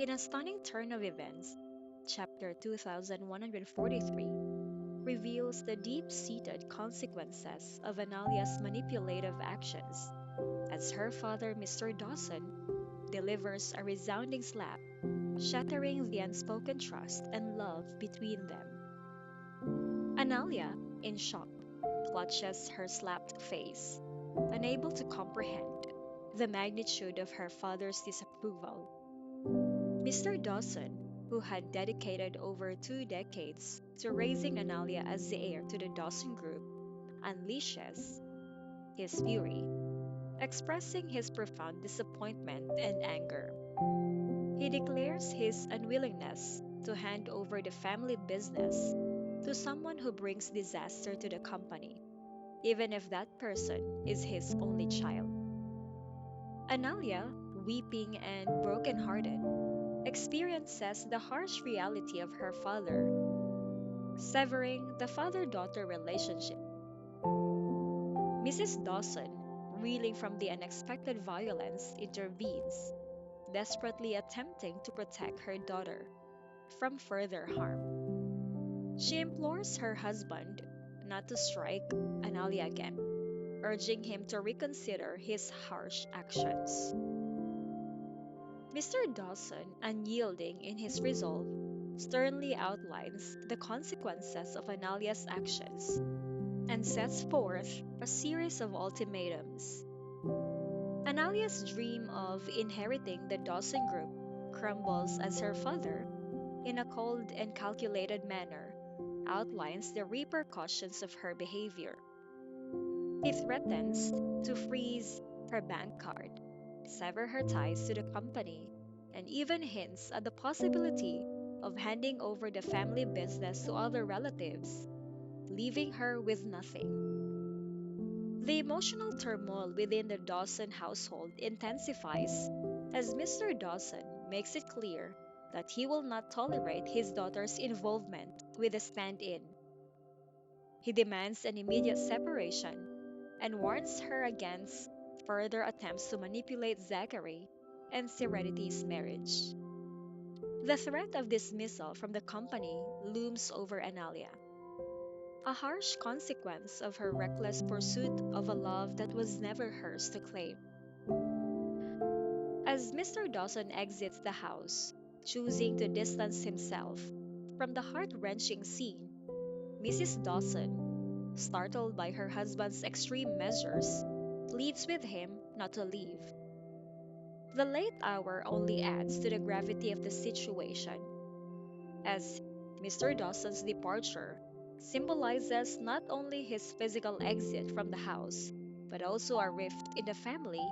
In a stunning turn of events, chapter 2143 reveals the deep seated consequences of Analia's manipulative actions as her father, Mr. Dawson, delivers a resounding slap, shattering the unspoken trust and love between them. Analia, in shock, clutches her slapped face, unable to comprehend the magnitude of her father's disapproval. Mr. Dawson, who had dedicated over 2 decades to raising Analia as the heir to the Dawson Group, unleashes his fury, expressing his profound disappointment and anger. He declares his unwillingness to hand over the family business to someone who brings disaster to the company, even if that person is his only child. Analia, weeping and brokenhearted, experiences the harsh reality of her father, severing the father daughter relationship. Mrs. Dawson, reeling from the unexpected violence, intervenes, desperately attempting to protect her daughter from further harm. She implores her husband not to strike Analia again, urging him to reconsider his harsh actions. Mr. Dawson, unyielding in his resolve, sternly outlines the consequences of Analia's actions and sets forth a series of ultimatums. Analia's dream of inheriting the Dawson Group crumbles as her father, in a cold and calculated manner, outlines the repercussions of her behavior. He threatens to freeze her bank card, sever her ties to the company, and even hints at the possibility of handing over the family business to other relatives, leaving her with nothing. The emotional turmoil within the Dawson household intensifies as Mr. Dawson makes it clear that he will not tolerate his daughter's involvement with the stand in. He demands an immediate separation and warns her against further attempts to manipulate Zachary and Serenity's marriage. The threat of dismissal from the company looms over Analia, a harsh consequence of her reckless pursuit of a love that was never hers to claim. As Mr. Dawson exits the house, choosing to distance himself from the heart wrenching scene, Mrs. Dawson, startled by her husband's extreme measures, pleads with him not to leave. The late hour only adds to the gravity of the situation, as Mr. Dawson's departure symbolizes not only his physical exit from the house, but also a rift in the family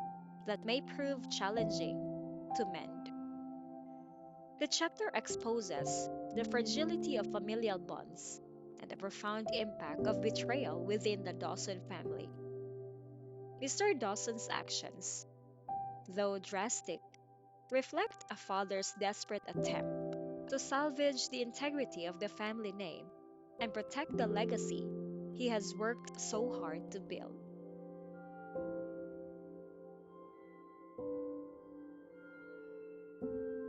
that may prove challenging to mend. The chapter exposes the fragility of familial bonds and the profound impact of betrayal within the Dawson family. Mr. Dawson's actions, though drastic, reflect a father's desperate attempt to salvage the integrity of the family name and protect the legacy he has worked so hard to build.